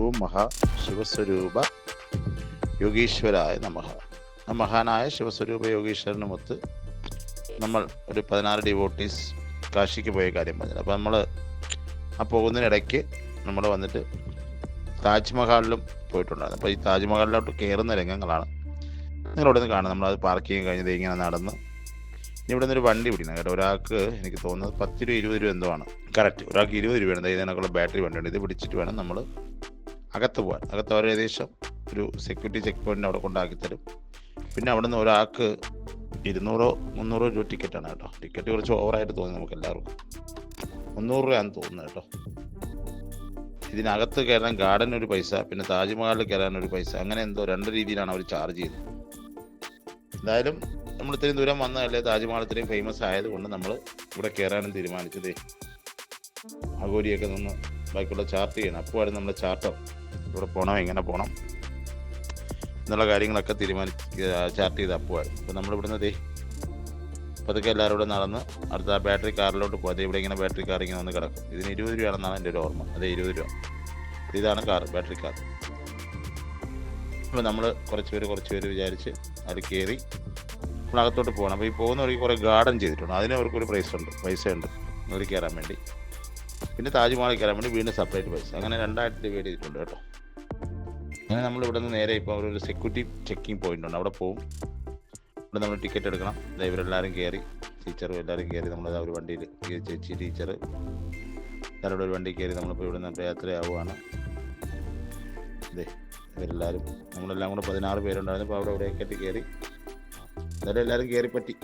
ഓം ശിവസ്വരൂപ യോഗീശ്വരായ നമഃ. മഹാനായ ശിവസ്വരൂപ യോഗീശ്വരനുമൊത്ത് നമ്മൾ ഒരു 16 ഡിവോട്ടീസ് കാശിക്ക് പോയ കാര്യം പറഞ്ഞത്. അപ്പോൾ നമ്മൾ ആ പോകുന്നതിനിടയ്ക്ക് നമ്മൾ വന്നിട്ട് താജ്മഹലിലും പോയിട്ടുണ്ടായിരുന്നു. അപ്പോൾ ഈ താജ്മഹലിലോട്ട് കയറുന്ന രംഗങ്ങളാണ് നിങ്ങളിവിടെ നിന്ന് കാണുന്നത്. നമ്മളത് പാർക്ക് ചെയ്യാൻ കഴിഞ്ഞത് ഇങ്ങനെ നടന്ന് ഇവിടെ നിന്നൊരു വണ്ടി പിടിക്കണം കേട്ടോ. ഒരാൾക്ക് എനിക്ക് തോന്നുന്നത് 10 രൂപ 20 രൂപ എന്തോ ആണ് കറക്റ്റ്. ഒരാൾക്ക് 20 രൂപയാണ്. ഇതിനൊക്കെയുള്ള ബാറ്ററി വണ്ടിയുണ്ട്. ഇത് പിടിച്ചിട്ട് വേണം നമ്മൾ അകത്ത് പോകാൻ. അകത്ത് അവർ ഏകദേശം ഒരു സെക്യൂരിറ്റി ചെക്ക് പോയിൻ്റ് അവിടെ കൊണ്ടാക്കി തരും. പിന്നെ അവിടെ നിന്ന് ഒരാൾക്ക് 200-300 രൂപ ടിക്കറ്റാണ് കേട്ടോ. ടിക്കറ്റ് കുറച്ച് ഓവറായിട്ട് തോന്നി നമുക്ക് എല്ലാവർക്കും. 300 രൂപയാണെന്ന് തോന്നുന്നത് കേട്ടോ. ഇതിനകത്ത് കയറാൻ ഗാർഡൻ ഒരു പൈസ, പിന്നെ താജ്മഹലിൽ കയറാൻ ഒരു പൈസ, അങ്ങനെ എന്തോ 2 രീതിയിലാണ് അവർ ചാർജ് ചെയ്യുന്നത്. എന്തായാലും നമ്മൾ ഇത്രയും ദൂരം വന്നതല്ലേ, താജ്മഹൽ ഇത്രയും ഫേമസ് ആയതുകൊണ്ട് നമ്മൾ ഇവിടെ കയറാനും തീരുമാനിച്ചത്. അഘോരിയൊക്കെ നിന്ന് ബാക്കിയുള്ള ചാർട്ട് ചെയ്യണം. അപ്പോഴായിരുന്നു നമ്മുടെ ചാർട്ടർ ഇവിടെ പോകണം, എങ്ങനെ പോകണം എന്നുള്ള കാര്യങ്ങളൊക്കെ ചാർട്ട് ചെയ്ത് അപ്പോഴായിരുന്നു. അപ്പോൾ നമ്മളിവിടുന്ന് പതുക്കെ എല്ലാവരും ഇവിടെ നടന്ന് അടുത്ത ബാറ്ററി കാറിലോട്ട് പോകാതെ ഇവിടെ ഇങ്ങനെ ബാറ്ററി കാർ ഇങ്ങനെ വന്ന് കിടക്കും. ഇതിന് 20 രൂപയാണെന്നാണ് എൻ്റെ ഒരു ഓർമ്മ. അതെ, 20 രൂപ. ഇതാണ് കാർ, ബാറ്ററി കാർ. അപ്പോൾ നമ്മൾ കുറച്ച് പേര് വിചാരിച്ച് അത് കയറി നമ്മളകത്തോട്ട് പോകണം. അപ്പോൾ ഈ പോകുന്ന വഴിക്ക് കുറേ ഗാർഡൻ ചെയ്തിട്ടുണ്ട്. അതിന് അവർക്കൊരു പൈസയുണ്ട് അതിൽ കയറാൻ വേണ്ടി. പിന്നെ താജ്മഹലിൽ കയറാൻ വേണ്ടി വീണ്ടും സെപ്പറേറ്റ് പൈസ. അങ്ങനെ 2 ഡിവൈഡ് ചെയ്തിട്ടുണ്ട് കേട്ടോ. അങ്ങനെ നമ്മൾ ഇവിടെ നിന്ന് നേരെ ഇപ്പോൾ ഒരു സെക്യൂരിറ്റി ചെക്കിങ് പോയിൻ്റ് ഉണ്ട്, അവിടെ പോകും. ഇവിടെ നമ്മൾ ടിക്കറ്റ് എടുക്കണം. ഇവരെല്ലാവരും കയറി, ടീച്ചറും എല്ലാവരും കയറി. നമ്മൾ ഒരു വണ്ടിയിൽ ചേച്ചി ടീച്ചർ എല്ലാവരും ഒരു വണ്ടി കയറി നമ്മളിപ്പോൾ ഇവിടെ നിന്ന് യാത്രയാവുകയാണ്. ഇവരെല്ലാവരും നമ്മളെല്ലാം കൂടെ 16 പേരുണ്ടായിരുന്നു. അപ്പോൾ അവിടെ എവിടെയൊക്കെ കയറി എന്നാലും എല്ലാവരും കയറി പറ്റി.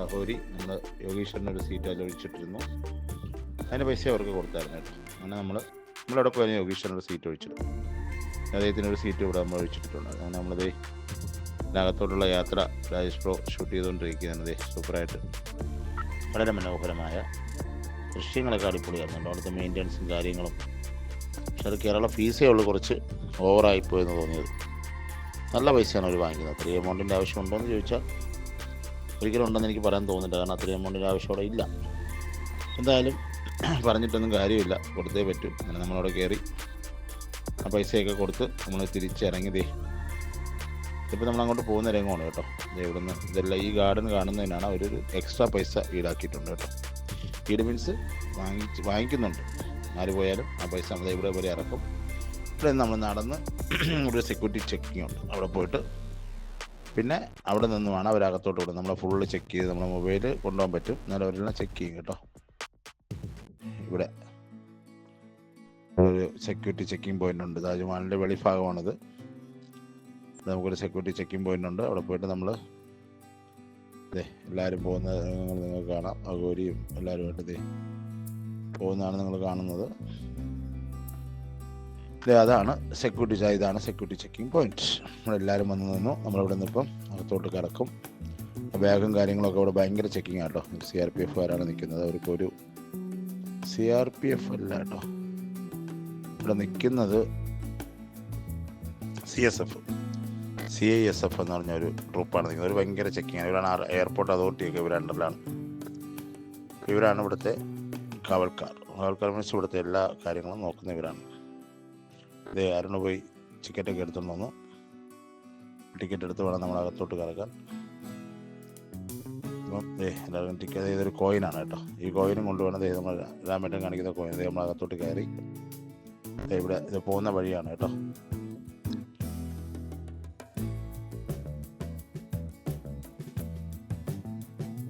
അഘോരി നമ്മൾ യോഗീശ്വരനൊരു സീറ്റ് അതിൽ ഒഴിച്ചിട്ടിരുന്നു. അതിന് പൈസ അവർക്ക് കൊടുത്തായിരുന്നു കേട്ടോ. അങ്ങനെ നമ്മളവിടെ പോയി യോഗീശ്വരനൊരു സീറ്റ് ഒഴിച്ചിട്ടു. അദ്ദേഹത്തിനൊരു സീറ്റ് ഇവിടെ നമ്മൾ ഒഴിച്ചിട്ടുണ്ട്. അങ്ങനെ നമ്മളത് അകത്തോട്ടുള്ള യാത്ര രാജേഷ് പ്രോ ഷൂട്ട് ചെയ്തുകൊണ്ടിരിക്കുന്നത്. സൂപ്പറായിട്ട് വളരെ മനോഹരമായ ദൃശ്യങ്ങളൊക്കെ അടിപൊളിയായിരുന്നുണ്ട്. അവിടുത്തെ മെയിൻ്റെനൻസും കാര്യങ്ങളും. പക്ഷെ അത് കേരള ഫീസേ ഉള്ളൂ കുറച്ച് ഓവറായിപ്പോയെന്ന് തോന്നിയത്. നല്ല പൈസയാണ് അവർ വാങ്ങിക്കുന്നത്. അത്രയും എമൗണ്ടിൻ്റെ ആവശ്യമുണ്ടോ എന്ന് ചോദിച്ചാൽ ഒരിക്കലും ഉണ്ടെന്ന് എനിക്ക് പറയാൻ തോന്നുന്നില്ല. കാരണം അത്രയും എമൗണ്ടിൻ്റെ ആവശ്യം അവിടെ ഇല്ല. എന്തായാലും പറഞ്ഞിട്ടൊന്നും കാര്യമില്ല, കൊടുത്തേ പറ്റൂ. അങ്ങനെ നമ്മളവിടെ കയറി ആ പൈസയൊക്കെ കൊടുത്ത് നമ്മൾ തിരിച്ചിറങ്ങിയതേ. ഇപ്പോൾ നമ്മൾ അങ്ങോട്ട് പോകുന്ന രംഗമാണ് കേട്ടോ. ഇവിടുന്ന് ഇതെല്ലാം ഈ ഗാർഡൻ കാണുന്നതിനാണ് അവരൊരു എക്സ്ട്രാ പൈസ ഈടാക്കിയിട്ടുണ്ട് കേട്ടോ. ഈട് മീൻസ് വാങ്ങിക്കുന്നുണ്ട്. ആര് പോയാലും ആ പൈസ നമ്മൾ ഇവിടെ വരെ ഇറക്കും. ഇവിടെ നമ്മൾ നടന്ന് ഒരു സെക്യൂരിറ്റി ചെക്കിങ് ഉണ്ട്, അവിടെ പോയിട്ട് പിന്നെ അവിടെ നിന്ന് വേണം അവരകത്തോട്ട് വിടും. നമ്മളെ ഫുള്ള് ചെക്ക് ചെയ്ത് നമ്മളെ മൊബൈൽ കൊണ്ടുപോകാൻ പറ്റും. എന്നാലും അവരെല്ലാം ചെക്ക് ചെയ്യും കേട്ടോ. ഇവിടെ ഒരു സെക്യൂരിറ്റി ചെക്കിങ് പോയിന്റ് ഉണ്ട്. താജ്മഹലിൻ്റെ വെളിഭാഗമാണിത്. നമുക്കൊരു സെക്യൂരിറ്റി ചെക്കിങ് പോയിന്റ് ഉണ്ട്. അവിടെ പോയിട്ട് നമ്മൾ എല്ലാവരും പോകുന്നത് നിങ്ങൾക്ക് കാണാം. അഘോരിയും എല്ലാവരുമായിട്ട് പോകുന്നതാണ് നിങ്ങൾ കാണുന്നത്. അതാണ് ഇതാണ് സെക്യൂരിറ്റി ചെക്കിങ് പോയിന്റ്. നമ്മളെല്ലാവരും വന്ന് നിന്നു. നമ്മളിവിടെ നിന്നിപ്പം അകത്തോട്ട് കിടക്കും. ബാഗും കാര്യങ്ങളൊക്കെ ഇവിടെ ഭയങ്കര ചെക്കിങ് ആട്ടോ. CRPF-കാരാണ് നിൽക്കുന്നത്. അവർക്കിപ്പോൾ ഒരു CRPF അല്ല കേട്ടോ, ഇവിടെ നിൽക്കുന്നത് CISF എന്ന് പറഞ്ഞ ഒരു ട്രൂപ്പാണ് നിൽക്കുന്നത്. ഒരു ഭയങ്കര ചെക്കിങ്. ഇവരാണ് എയർപോർട്ട് അതോറിറ്റിയൊക്കെ ഇവർ അണ്ടറിലാണ്. ഇവരാണ് ഇവിടുത്തെ കാവൽക്കാർ മീൻസ് ഇവിടുത്തെ എല്ലാ കാര്യങ്ങളും നോക്കുന്ന ഇവരാണ്. ആരോട് പോയി ടിക്കറ്റൊക്കെ എടുത്തുകൊണ്ട് വന്നു. ടിക്കറ്റ് എടുത്ത് വേണം നമ്മൾ അകത്തോട്ട് കിടക്കാൻ. അപ്പം എല്ലാവർക്കും ടിക്കറ്റ് ഇതൊരു കോയിനാണ് കേട്ടോ. ഈ കോയിനും കൊണ്ടുവേണം നമ്മൾ രാമേട്ടൻ കാണിക്കുന്ന കോയിൻ. നമ്മൾ അകത്തോട്ട് കയറി ഇവിടെ ഇത് പോകുന്ന വഴിയാണ് കേട്ടോ.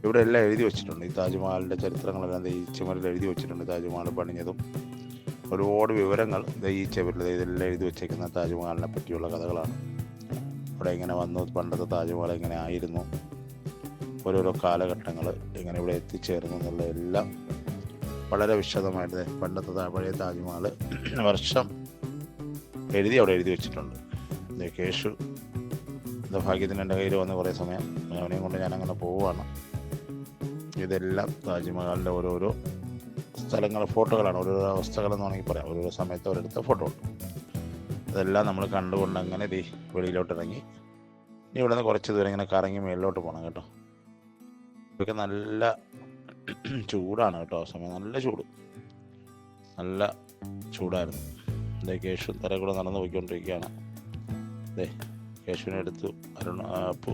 ഇവിടെ എല്ലാം എഴുതി വെച്ചിട്ടുണ്ട്. ഈ താജ്മഹലിൻ്റെ ചരിത്രങ്ങളെല്ലാം ഈ ചുമരിൽ എഴുതി വെച്ചിട്ടുണ്ട്. താജ്മഹൽ പണിഞ്ഞതും ഒരുപാട് വിവരങ്ങൾ ഈ ചുമരിൽ ഇതെല്ലാം എഴുതി വെച്ചേക്കുന്ന താജ്മഹലിനെ പറ്റിയുള്ള കഥകളാണ്. ഇവിടെ എങ്ങനെ വന്നു, പണ്ടത്തെ താജ്മഹൽ എങ്ങനെ ആയിരുന്നു, ഓരോരോ കാലഘട്ടങ്ങൾ എങ്ങനെ ഇവിടെ എത്തിച്ചേർന്നു എന്നുള്ള എല്ലാം വളരെ വിശദമായിട്ട് പണ്ടത്തെ പഴയ താജ്മഹൽ വർഷം അവിടെ എഴുതി വെച്ചിട്ടുണ്ട്. കേശു ഭാഗ്യത്തിന് എൻ്റെ കയ്യിൽ വന്ന് കുറേ സമയം അവനെയും കൊണ്ട് ഞാനങ്ങനെ പോവുകയാണ്. ഇതെല്ലാം താജ്മഹലിൻ്റെ ഓരോരോ സ്ഥലങ്ങൾ ഫോട്ടോകളാണ്, ഓരോരോ അവസ്ഥകളെന്ന് വേണമെങ്കിൽ പറയാം. ഓരോരോ സമയത്ത് അവരെടുത്ത ഫോട്ടോ ഉണ്ട്. അതെല്ലാം നമ്മൾ കണ്ടുകൊണ്ട് അങ്ങനെ വെളിയിലോട്ട് ഇറങ്ങി. ഇനി ഇവിടെ നിന്ന് കുറച്ച് ദൂരം ഇങ്ങനെ കറങ്ങി മേളിലോട്ട് പോകണം കേട്ടോ. ഇതൊക്കെ നല്ല ചൂടാണ് കേട്ടോ. ആ സമയം നല്ല ചൂടായിരുന്നു. കേശു തറ കൂടെ നടന്നു പോയിക്കൊണ്ടിരിക്കുകയാണ്. കേശുവിനെ എടുത്തു അപ്പു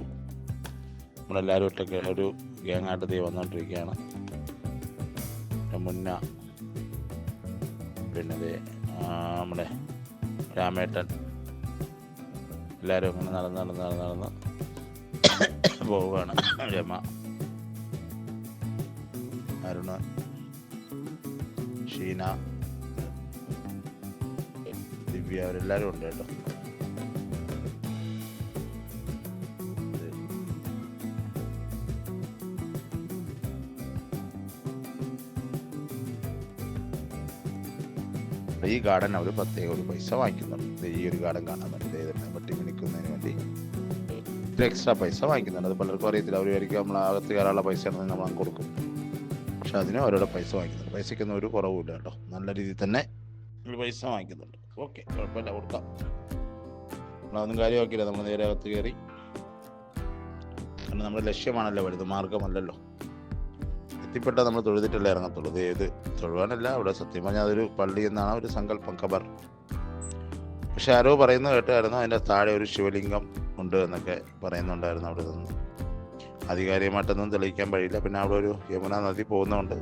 നമ്മളെല്ലാവരും ഒറ്റയ്ക്ക് ഒരു ഗ്യാങ്ങായിട്ട് വന്നുകൊണ്ടിരിക്കുകയാണ്. മുന്ന പിന്നെ നമ്മുടെ രാമേട്ടൻ എല്ലാവരും അങ്ങനെ നടന്ന് പോവുകയാണ്. രമ, അരുണ, ഷീന, ദിവ്യ അവരെല്ലാവരും ഉണ്ട് കേട്ടോ. ഈ ഗാർഡൻ അവർ പ്രത്യേക ഒരു പൈസ വാങ്ങിക്കുന്നുണ്ട്. ഈ ഒരു ഗാർഡൻ കാണാൻ വേണ്ടി വെട്ടി മിനിക്കുന്നതിന് വേണ്ടി എക്സ്ട്രാ പൈസ വാങ്ങിക്കുന്നുണ്ട്. അത് പലർക്കും അറിയത്തില്ല. അവർ വിചാരിക്കും നമ്മൾ അകത്ത് കയറാനുള്ള പൈസ ആണെന്ന് നമ്മൾ കൊടുക്കും. പക്ഷെ അതിന് അവരുടെ പൈസ വാങ്ങിക്കുന്നുണ്ട്. പൈസയ്ക്കൊന്നും ഒരു കുറവുമില്ല കേട്ടോ. നല്ല രീതിയിൽ തന്നെ പൈസ വാങ്ങിക്കുന്നുണ്ട്. ഓക്കെ, കുഴപ്പമില്ല, കൊടുക്കാം. നമ്മളതൊന്നും കാര്യമാക്കില്ല. നമ്മൾ നേരെ അകത്ത് കയറി. കാരണം നമ്മുടെ ലക്ഷ്യമാണല്ലോ വലുത്, മാർഗമല്ലല്ലോ. എത്തിപ്പെട്ടാൽ നമ്മൾ തൊഴുതിട്ടല്ലേ ഇറങ്ങത്തുള്ളൂ. ഇത് തൊഴുവാനല്ല, അവിടെ സത്യം പറഞ്ഞാൽ അതൊരു പള്ളി എന്നാണ് ഒരു സങ്കല്പം, ഖബർ. പക്ഷെ ആരോ പറയുന്നത് കേട്ടായിരുന്നു അതിൻ്റെ താഴെ ഒരു ശിവലിംഗം ഉണ്ട് എന്നൊക്കെ പറയുന്നുണ്ടായിരുന്നു. അവിടെ നിന്ന് ആധികാരികമായിട്ടൊന്നും തെളിയിക്കാൻ കഴിയില്ല. പിന്നെ അവിടെ ഒരു യമുന നദി പോകുന്നതുകൊണ്ട്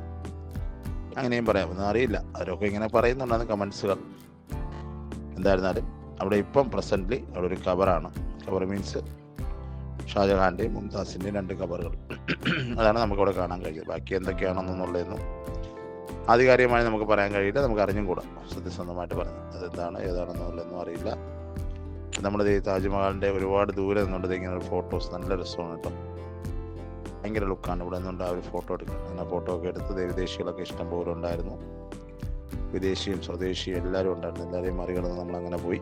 അങ്ങനെയും പറയാം, ഒന്നും അറിയില്ല. അവരൊക്കെ ഇങ്ങനെ പറയുന്നുണ്ടായിരുന്നു കമൻസുകൾ. എന്തായിരുന്നാലും അവിടെ ഇപ്പം പ്രസൻ്റ്ലി അവിടെ ഒരു ഖബറാണ്. ഖബർ മീൻസ് ഷാജഹാൻ്റെയും മുംതാസിൻ്റെയും 2 ഖബറുകൾ. അതാണ് നമുക്കവിടെ കാണാൻ കഴിയുന്നത്. ബാക്കി എന്തൊക്കെയാണെന്നുള്ളതൊന്നും ആധികാരികമായി നമുക്ക് പറയാൻ കഴിയില്ല, നമുക്ക് അറിഞ്ഞും കൂടാ. സത്യസന്ധമായിട്ട് പറഞ്ഞു അതെന്താണ് ഏതാണെന്നുള്ളതൊന്നും അറിയില്ല. നമ്മുടെ താജ്മഹലിൻ്റെ ഒരുപാട് ദൂരെ നിന്നുകൊണ്ട് ഇങ്ങനെ ഒരു ഫോട്ടോസ് നല്ല രസമാണ് കേട്ടോ. ഭയങ്കര ലുക്കാണ്. ഇവിടെ നിന്നുകൊണ്ട് ആ ഒരു ഫോട്ടോ എടുക്കുക. അങ്ങനെ ഫോട്ടോ ഒക്കെ എടുത്ത് വിദേശികളൊക്കെ ഇഷ്ടം പോലെ ഉണ്ടായിരുന്നു. വിദേശിയും സ്വദേശിയും എല്ലാവരും ഉണ്ടായിരുന്നു. എല്ലാവരെയും മറികടന്ന് നമ്മളങ്ങനെ പോയി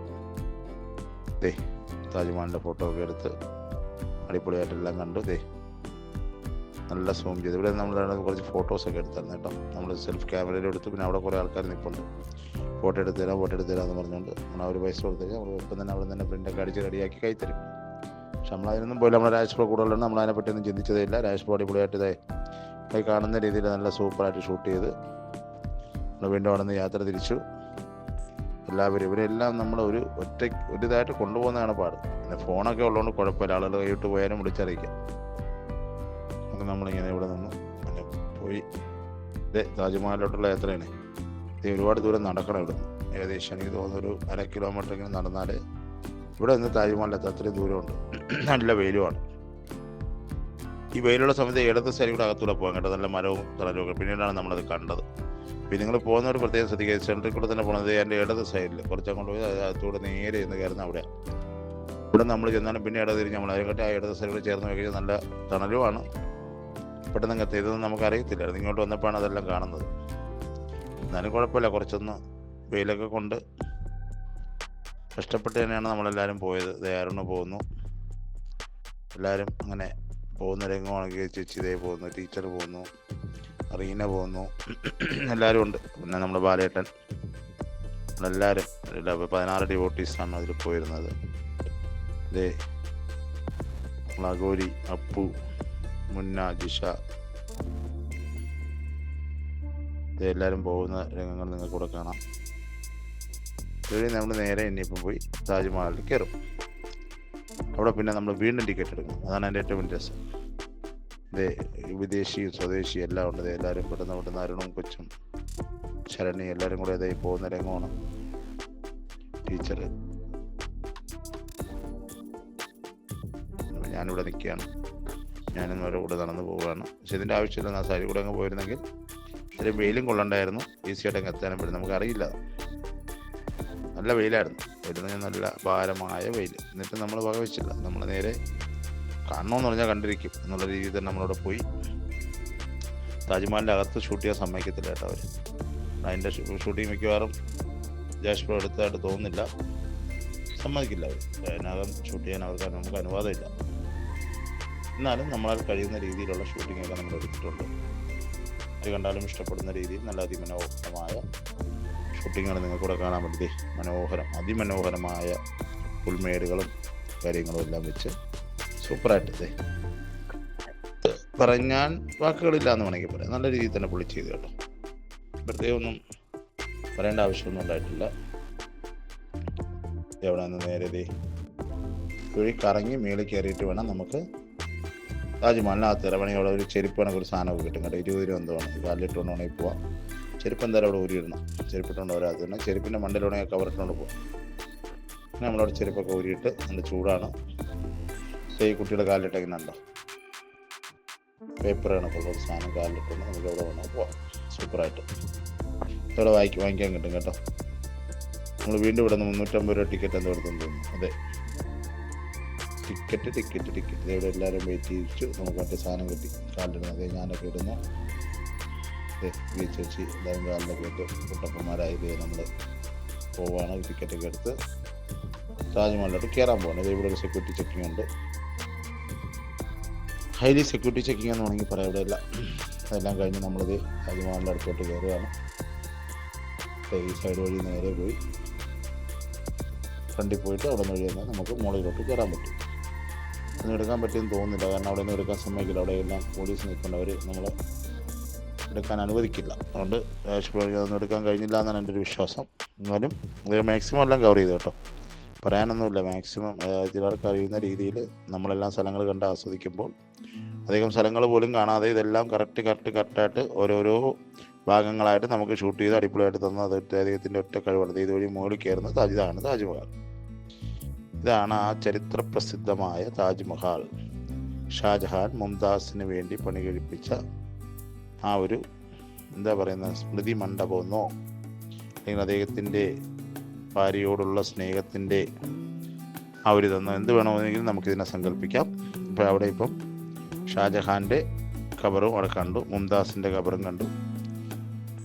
താജ്മഹലിൻ്റെ ഫോട്ടോ ഒക്കെ എടുത്ത് അടിപൊളിയായിട്ടെല്ലാം കണ്ടു. നല്ല സൂം ചെയ്തു. ഇവിടെ നമ്മൾ കുറച്ച് ഫോട്ടോസൊക്കെ എടുത്തായിരുന്നു കേട്ടോ. നമ്മൾ സെൽഫ് ക്യാമറയിൽ എടുത്തു. പിന്നെ അവിടെ കുറേ ആൾക്കാർ നിൽപ്പുണ്ട്. ഫോട്ടോ എടുത്ത് തരാം എന്ന് പറഞ്ഞുകൊണ്ട് നമ്മൾ അവർ പൈസ കൊടുത്തു കഴിഞ്ഞാൽ നമ്മൾ ഇപ്പം തന്നെ അവിടെ തന്നെ പ്രിൻ്റൊക്കെ അടിച്ച് റെഡിയാക്കി കൈത്തരും. പക്ഷെ നമ്മളതിനൊന്നും പോയില്ല. നമ്മുടെ രാജ് പ്രോ കൂടുതലുണ്ട്. നമ്മളതിനെപ്പറ്റിയൊന്നും ചിന്തിച്ചതേ ഇല്ല. രാജ് പ്രോ അടിപൊളിയായിട്ട് കൈ കാണുന്ന രീതിയിൽ നല്ല സൂപ്പറായിട്ട് ഷൂട്ട് ചെയ്ത് നമ്മൾ വീണ്ടും അവിടെ നിന്ന് യാത്ര തിരിച്ചു. എല്ലാവരും ഇവരെല്ലാം നമ്മൾ ഒരു ഇതായിട്ട് കൊണ്ടുപോകുന്നതാണ് പാട്. പിന്നെ ഫോണൊക്കെ ഉള്ളതുകൊണ്ട് കുഴപ്പമില്ല, ആളുകൾ കൈവിട്ട് പോയാലും വിളിച്ചറിയിക്കാം. അപ്പം നമ്മളിങ്ങനെ ഇവിടെ നിന്ന് പിന്നെ പോയി താജ്മഹലിലോട്ടുള്ള യാത്രയാണ്. ഒരുപാട് ദൂരം നടക്കണം. ഇവിടെ ഏകദേശം എനിക്ക് തോന്നുന്നു ഒരു 1/2 കിലോമീറ്റർ ഇങ്ങനെ നടന്നാൽ ഇവിടെ നിന്ന് താജ്മഹലിലെത്താൻ അത്രയും ദൂരമുണ്ട്. നല്ല വെയിലുമാണ്. ഈ വെയിലുള്ള സമയത്ത് ഇടത് സൈഡിൽ കൂടെ അകത്തൂടെ പോകാൻ കേട്ടോ. നല്ല മരവും തളരും ഒക്കെ. പിന്നീടാണ് നമ്മളത് കണ്ടത്. പിന്നെ നിങ്ങൾ പോകുന്നവർ പ്രത്യേകം ശ്രദ്ധിക്കുക. സെൻട്രിൽ കൂടെ തന്നെ പോകുന്നത് എൻ്റെ ഇടത് സൈഡിൽ കുറച്ചങ്ങോട്ട് പോയി അകത്തൂടെ നേരെ എന്ന് കയറുന്ന അവിടെയാണ്. ഇവിടെ നമ്മൾ ചെന്നാലും പിന്നെ ഇടത് തിരിഞ്ഞ് നമ്മൾ അതിനെക്കാട്ടി ആ ഇടത് സൈഡിൽ ചേർന്ന് വയ്ക്കുന്നത് നല്ല തണലുമാണ്. പെട്ടെന്ന് കത്ത് ഇതൊന്നും നമുക്കറിയത്തില്ലായിരുന്നു. ഇങ്ങോട്ട് വന്നപ്പോഴാണ് അതെല്ലാം കാണുന്നത്. എന്നാലും കുഴപ്പമില്ല, കുറച്ചൊന്ന് വെയിലൊക്കെ കൊണ്ട് കഷ്ടപ്പെട്ട് തന്നെയാണ് നമ്മളെല്ലാവരും പോയത്. അരുണ് പോകുന്നു, എല്ലാവരും അങ്ങനെ പോകുന്ന രംഗമാണെങ്കിൽ ചേച്ചി പോകുന്നു, ടീച്ചർ പോകുന്നു, റീന പോകുന്നു, എല്ലാവരും ഉണ്ട്. പിന്നെ നമ്മുടെ ബാലേട്ടൻ, നമ്മളെല്ലാവരും 16 ഡിവോട്ടീസാണ് അതിൽ പോയിരുന്നത്. ഗോരി, അപ്പു, മുന്ന, ജിഷ, എല്ലാവരും പോകുന്ന രംഗങ്ങൾ നിങ്ങൾക്ക് കൂടെ കാണാം. ഇവിടെ നമ്മൾ നേരെ ഇനിയിപ്പം പോയി താജ്മഹലിൽ കയറും. അവിടെ പിന്നെ നമ്മൾ വീണ്ടും ടിക്കറ്റ് എടുക്കും. അതാണ് എൻ്റെ ഏറ്റവും വലിയ രസം. വിദേശിയും സ്വദേശിയും എല്ലാം ഉണ്ട്. എല്ലാവരും പെട്ടെന്ന് അരുണും കൊച്ചും ശരണി എല്ലാവരും കൂടെ പോകുന്ന രംഗമാണ്. ടീച്ചർ, ഞാനിവിടെ നിൽക്കുകയാണ്. ഞാനിന്ന് അവരുടെ കൂടെ നടന്നു പോവുകയാണ്. പക്ഷെ ഇതിൻ്റെ ആവശ്യമില്ല. ആ സൈഡിൽ കൂടെ അങ്ങ് പോയിരുന്നെങ്കിൽ ഇത്രയും വെയിലും കൊള്ളണ്ടായിരുന്നു. ഈസിയായിട്ട് അങ്ങ് എത്താനും പറ്റും. നമുക്കറിയില്ല, നല്ല വെയിലായിരുന്നു. വെയിലെന്ന് നല്ല ഭാരമായ വെയിൽ. എന്നിട്ട് നമ്മൾ വകവെച്ചില്ല. നമ്മൾ നേരെ കാണണമെന്ന് പറഞ്ഞാൽ കണ്ടിരിക്കും എന്നുള്ള രീതിയിൽ തന്നെ നമ്മളവിടെ പോയി. താജ്മഹലിൻ്റെ അകത്ത് ഷൂട്ട് ചെയ്യാൻ സമ്മതിക്കത്തില്ല കേട്ടോ അവർ. അതിൻ്റെ ഷൂട്ടിങ് മിക്കവാറും ജാഷ് പ്രോ എടുത്തായിട്ട് തോന്നുന്നില്ല, സമ്മതിക്കില്ല അവർ. അതിനകം ഷൂട്ട് ചെയ്യാൻ നമുക്ക് അനുവാദമില്ല. എന്നാലും നമ്മളാൽ കഴിയുന്ന രീതിയിലുള്ള ഷൂട്ടിങ്ങൊക്കെ നമ്മൾ എടുത്തിട്ടുണ്ട്. ഇത് കണ്ടാലും ഇഷ്ടപ്പെടുന്ന രീതിയിൽ നല്ല അതിമനോഹരമായ ഷൂട്ടിങ്ങാണ് നിങ്ങൾക്കൂടെ കാണാൻ വേണ്ടി. അതിമനോഹരമായ പുൽമേടുകളും കാര്യങ്ങളും എല്ലാം വെച്ച് സൂപ്പറായിട്ട് പറഞ്ഞാൽ വാക്കുകളില്ല എന്ന് വേണമെങ്കിൽ പറയാം. നല്ല രീതിയിൽ തന്നെ പൊളി ചെയ്ത് കേട്ടോ. പ്രത്യേകം ഒന്നും പറയേണ്ട ആവശ്യമൊന്നും ഉണ്ടായിട്ടില്ല. എവിടെ നിന്ന് നേരെ വഴി കറങ്ങി മേളിൽ കയറിയിട്ട് വേണം നമുക്ക് താജ്മഹലിനകത്ത് ഇറവണി. അവിടെ ഒരു ചെരുപ്പ് കണക്ക് ഒരു സാധനമൊക്കെ കിട്ടും കേട്ടോ. 20 രൂപ എന്തോ ആണ്. കാലിലിട്ടുകൊണ്ട് വേണമെങ്കിൽ പോവാം. ചെരുപ്പ് എന്തായാലും അവിടെ ഊരിയിടണം. ചെരുപ്പിട്ടുകൊണ്ട് വരാതെ തന്നെ ചെരുപ്പിൻ്റെ മണ്ടയിലുണ്ടെങ്കിൽ കവറിട്ടുകൊണ്ട് പോകാം. പിന്നെ നമ്മളവിടെ ചെരുപ്പൊക്കെ ഊരിയിട്ട് നല്ല ചൂടാണ്. ഈ കുട്ടിയുടെ കാലിലിട്ടെങ്ങനെ ഉണ്ടോ, പേപ്പർ കണക്കുള്ള ഒരു സാധനം കാലിലിട്ടുണ്ട്. നമുക്ക് എവിടെ വേണം പോവാം സൂപ്പറായിട്ട്. ഇവിടെ വാങ്ങിക്കാൻ കിട്ടും കേട്ടോ. നമ്മൾ വീണ്ടും ഇവിടെ നിന്ന് 350 രൂപ ടിക്കറ്റ് എന്തോ എടുത്തെന്ന് തോന്നുന്നു. അതെ, ടിക്കറ്റ് ഇവിടെ എല്ലാവരും വെയിറ്റ് ചെയ്യിച്ചു. നമുക്ക് മറ്റേ സാധനം കിട്ടി കാലിലിടുന്നത്. അതെ, ഞാനൊക്കെ ഇടുന്നു. അതെ, ചേച്ചി എല്ലാവരും കാലിലൊക്കെ ഇട്ട് കുട്ടപ്പന്മാരായത് നമ്മൾ പോവുകയാണ്. ടിക്കറ്റൊക്കെ എടുത്ത് താജ്മഹലിലോട്ട് കയറാൻ പോകണം. ഇവിടെ ഒരു സെക്യൂരിറ്റി ചെക്കിംഗ് ഉണ്ട്. ഹൈലി സെക്യൂരിറ്റി ചെക്കിംഗ് എന്ന് വേണമെങ്കിൽ പറയാം. ഇവിടെ എല്ലാം അതെല്ലാം കഴിഞ്ഞ് നമ്മളിത് താജ്മഹലിൻ്റെ അടുത്തോട്ട് കയറുകയാണ്. ഈ സൈഡ് വഴി നേരെ പോയി ഫ്രണ്ടിൽ പോയിട്ട് അവിടെ നിന്ന് വഴി തന്നെ നമുക്ക് മുകളിലോട്ട് കയറാൻ പറ്റും. ഒന്നും എടുക്കാൻ പറ്റുമെന്ന് തോന്നുന്നില്ല, കാരണം അവിടെ ഒന്നും എടുക്കാൻ സമ്മതിക്കില്ല. അവിടെ എല്ലാം പോലീസ് നിൽക്കേണ്ടവർ നമ്മളെ എടുക്കാൻ അനുവദിക്കില്ല. അതുകൊണ്ട് ഒന്നും എടുക്കാൻ കഴിഞ്ഞില്ല എന്നാണ് എൻ്റെ ഒരു വിശ്വാസം. എന്നാലും മാക്സിമം എല്ലാം കവർ ചെയ്തു കേട്ടോ. പറയാനൊന്നുമില്ല. മാക്സിമം ചിലർക്ക് അറിയുന്ന രീതിയിൽ നമ്മളെല്ലാം സ്ഥലങ്ങൾ കണ്ട് ആസ്വദിക്കുമ്പോൾ അധികം സ്ഥലങ്ങൾ പോലും കാണാതെ ഇതെല്ലാം കറക്റ്റായിട്ട് ഓരോരോ ഭാഗങ്ങളായിട്ട് നമുക്ക് ഷൂട്ട് ചെയ്ത് അടിപൊളിയായിട്ട് തന്ന അദ്ദേഹത്തിൻ്റെ ഒറ്റ കഴിവാണ്. ഇതുവഴി മുകളിൽ കയറുന്ന ഇതാണ് താജ്മഹൽ. ഇതാണ് ആ ചരിത്ര പ്രസിദ്ധമായ താജ്മഹൽ. ഷാജഹാൻ മുംതാസിന് വേണ്ടി പണി കഴിപ്പിച്ച ആ ഒരു എന്താ പറയുന്ന സ്മൃതി മണ്ഡപമെന്നോ അല്ലെങ്കിൽ അദ്ദേഹത്തിൻ്റെ ഭാര്യയോടുള്ള സ്നേഹത്തിൻ്റെ ആ ഒരു തന്ന എന്ത് വേണമെന്നെങ്കിലും നമുക്കിതിനെ സങ്കല്പിക്കാം. ഇപ്പോൾ അവിടെ ഇപ്പം ഷാജഹാൻ്റെ ഖബറും അവിടെ കണ്ടു, മുംതാസിൻ്റെ ഖബറും കണ്ടു.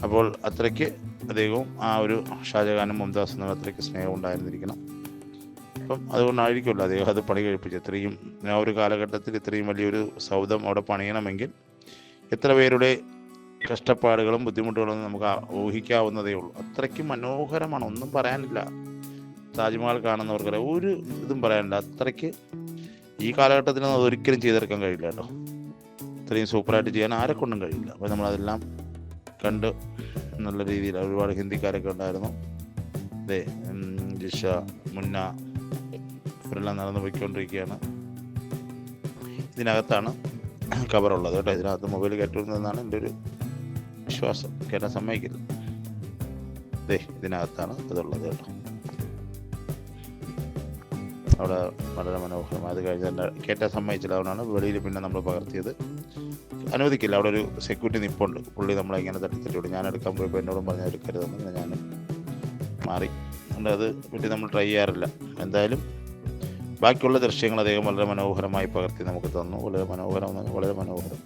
അപ്പോൾ അത്രയ്ക്ക് അദ്ദേഹവും ആ ഒരു ഷാജഹാനും മുംതാസും അത്രയ്ക്ക് സ്നേഹം ഉണ്ടായിരുന്നിരിക്കണം. അപ്പം അതുകൊണ്ടായിരിക്കുമല്ലോ അദ്ദേഹം അത് പണി കഴിപ്പിച്ചു. ഇത്രയും ആ ഒരു കാലഘട്ടത്തിൽ ഇത്രയും വലിയൊരു സൗധം അവിടെ പണിയണമെങ്കിൽ എത്ര പേരുടെ കഷ്ടപ്പാടുകളും ബുദ്ധിമുട്ടുകളും നമുക്ക് ഊഹിക്കാവുന്നതേ ഉള്ളൂ. അത്രയ്ക്ക് മനോഹരമാണ്, ഒന്നും പറയാനില്ല. താജ്മഹൽ കാണുന്നവർക്കല്ല ഒരു ഇതും പറയാനില്ല. അത്രയ്ക്ക് ഈ കാലഘട്ടത്തിലൊന്നും അതൊരിക്കലും ചെയ്തെടുക്കാൻ കഴിയില്ല കേട്ടോ. ഇത്രയും സൂപ്പറായിട്ട് ചെയ്യാൻ ആരെക്കൊണ്ടും കഴിയില്ല. അപ്പോൾ നമ്മളതെല്ലാം കണ്ട് നല്ല രീതിയിൽ ഒരുപാട് ഹിന്ദിക്കാരൊക്കെ ഉണ്ടായിരുന്നു. അതെ, ജിഷ, മുന്ന ഇവരെല്ലാം നടന്നു പോയിക്കൊണ്ടിരിക്കുകയാണ്. ഇതിനകത്താണ് ഖബറുള്ളത് കേട്ടോ. ഇതിനകത്ത് മൊബൈൽ കയറ്റുന്നതെന്നാണ് എൻ്റെ ഒരു വിശ്വാസം. കയറ്റാൻ സമ്മതിക്കില്ല. അതെ, ഇതിനകത്താണ് ഇതുള്ളത് കേട്ടോ. അവിടെ വളരെ മനോഹരമായി അത് കഴിഞ്ഞ് തന്നെ കയറ്റാൻ സമ്മതിച്ചില്ല. അതുകൊണ്ടാണ് വെളിയിൽ പിന്നെ നമ്മൾ പകർത്തിയത്. അനുവദിക്കില്ല. അവിടെ ഒരു സെക്യൂരിറ്റി നിൽപ്പുണ്ട്. പുള്ളി നമ്മളെ ഇങ്ങനെ തട്ടിത്തട്ടിയോട് ഞാൻ എടുക്കാൻ പോയപ്പോൾ എന്നോടും പറഞ്ഞാൽ എടുക്കരുതെന്ന്. പിന്നെ ഞാൻ മാറി. അതുകൊണ്ട് അത് പറ്റി നമ്മൾ ട്രൈ ചെയ്യാറില്ല. എന്തായാലും ബാക്കിയുള്ള ദൃശ്യങ്ങൾ അദ്ദേഹം വളരെ മനോഹരമായി പകർത്തി നമുക്ക് തന്നു. വളരെ മനോഹരം.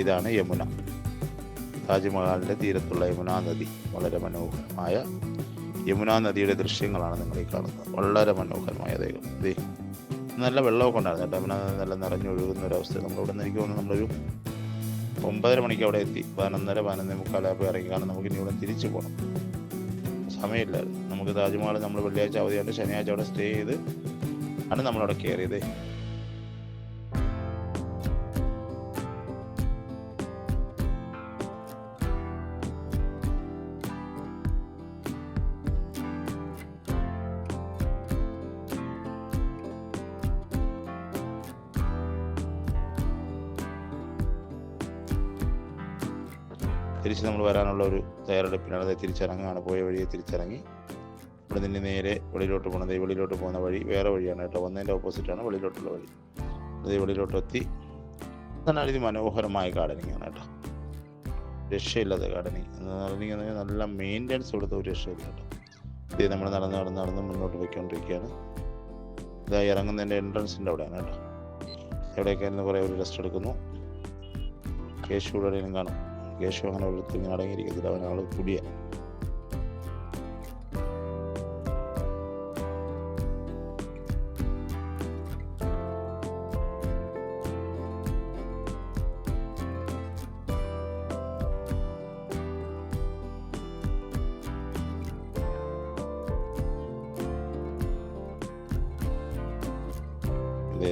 ഇതാണ് യമുന. താജ്മഹലിൻ്റെ തീരത്തുള്ള യമുനാ നദി. വളരെ മനോഹരമായ യമുനാ നദിയുടെ ദൃശ്യങ്ങളാണ് നിങ്ങൾ ഈ കാണുന്നത്. വളരെ മനോഹരമായ അദ്ദേഹം. നല്ല വെള്ളമൊക്കെ ഉണ്ടായിരുന്നു കേട്ടോ. യമുനാ നദി നല്ല നിറഞ്ഞൊഴുകുന്ന ഒരവസ്ഥ. നമ്മളിവിടെ നിന്ന് എനിക്ക് തോന്നുന്നു നമ്മളൊരു 9:30 മണിക്ക് അവിടെ എത്തി. 11:45 ഇറങ്ങി. കാരണം നമുക്ക് ഇനി ഇവിടെ തിരിച്ചു പോകണം, സമയമില്ലായിരുന്നു. നമുക്ക് താജ്മഹൽ നമ്മൾ വെള്ളിയാഴ്ച അവധിയായിട്ട് ശനിയാഴ്ച അവിടെ സ്റ്റേ ചെയ്ത് ആണ് നമ്മളവിടെ കയറിയത്. തിരിച്ച് നമ്മൾ വരാനുള്ള ഒരു തയ്യാറെടുപ്പിലാണ്. അത് തിരിച്ചിറങ്ങുകയാണ്. പോയ വഴിയെ തിരിച്ചിറങ്ങി ഇവിടെ നിന്ന് നേരെ വെളിയിലോട്ട് പോകുന്നത്. വെളിയിലോട്ട് പോകുന്ന വഴി വേറെ വഴിയാണ് കേട്ടോ. വന്നതിൻ്റെ ഓപ്പോസിറ്റാണ് വെളിയിലോട്ടുള്ള വഴി. അത് വെളിയിലോട്ട് എത്തി. എന്നാൽ ഇത് മനോഹരമായ ഗാർഡനിങ് ആണ് കേട്ടോ. രക്ഷയില്ലാത്ത ഗാർഡനിങ് എന്ന് പറഞ്ഞാൽ നല്ല മെയിൻ്റെനൻസ് കൊടുത്ത ഒരു രക്ഷയില്ല കേട്ടോ. ഇത് നമ്മൾ നടന്ന് മുന്നോട്ട് പോയിക്കൊണ്ടിരിക്കുകയാണ്. ഇതായി ഇറങ്ങുന്നതിൻ്റെ എൻട്രൻസിൻ്റെ അവിടെയാണ് കേട്ടോ. എവിടെയൊക്കെ ആയിരുന്നു കുറേ ഒരു റെസ്റ്റ് എടുക്കുന്നു. കേശു എവിടെയും കാണും. കേശു അങ്ങനെ ഒരിടത്ത് ഇങ്ങനെ അടങ്ങിയിരിക്കത്തില്ല, അവനാൾ കുടിയ.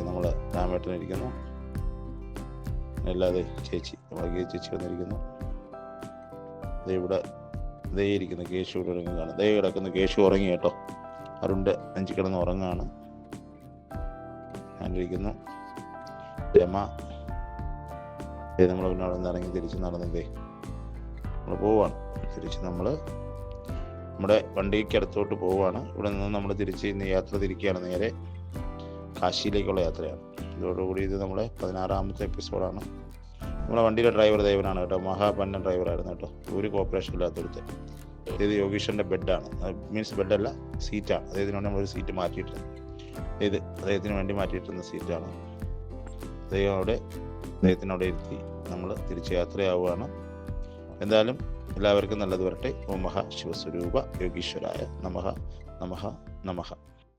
നമ്മൾ രാമേട്ടനിരിക്കുന്നു. അല്ലാതെ ചേച്ചി ഭാഗ്യ ചേച്ചി വന്നിരിക്കുന്നു. ഇവിടെ ദേ ഇരിക്കുന്നു കേശു ഇവിടെ കാണും. ദേ കിടക്കുന്നു കേശു ഉറങ്ങി കേട്ടോ. അരുണ്ട് അഞ്ചി കിടന്ന് ഉറങ്ങാണ്. ഞാനിരിക്കുന്നു. രമ നമ്മൾ പിന്നെ അവിടെ നിന്ന് ഇറങ്ങി തിരിച്ച് നടന്നതേ നമ്മൾ പോവാണ്. തിരിച്ച് നമ്മൾ നമ്മുടെ വണ്ടിക്ക് അടുത്തോട്ട് പോവുകയാണ്. ഇവിടെ നിന്ന് നമ്മൾ തിരിച്ച് ഇന്ന് യാത്ര തിരിക്കുകയാണ്. നേരെ കാശിയിലേക്കുള്ള യാത്രയാണ്. ഇതോടുകൂടി ഇത് നമ്മുടെ 16ാമത്തെ എപ്പിസോഡാണ്. നമ്മുടെ വണ്ടിയുടെ ഡ്രൈവർ ദേവനാണ് കേട്ടോ. മഹാപന്നൻ ഡ്രൈവറായിരുന്നു കേട്ടോ. ഒരു കോപ്പറേഷൻ ഇല്ലാത്തടുത്ത്. ഇത് യോഗീശ്വരൻ്റെ ബെഡാണ്. മീൻസ് ബെഡല്ല, സീറ്റാണ്. അദ്ദേഹത്തിന് വേണ്ടി നമ്മളൊരു സീറ്റ് മാറ്റിയിട്ടുണ്ട്. ഇത് അദ്ദേഹത്തിന് വേണ്ടി മാറ്റിയിട്ടിരുന്ന സീറ്റാണ്. അദ്ദേഹത്തിനവിടെ ഇരുത്തി നമ്മൾ തിരിച്ച് യാത്രയാവുകയാണ്. എന്തായാലും എല്ലാവർക്കും നല്ലത് വരട്ടെ. ഓം മഹാ ശിവസ്വരൂപ യോഗീശ്വരായ നമഃ നമഃ നമഃ.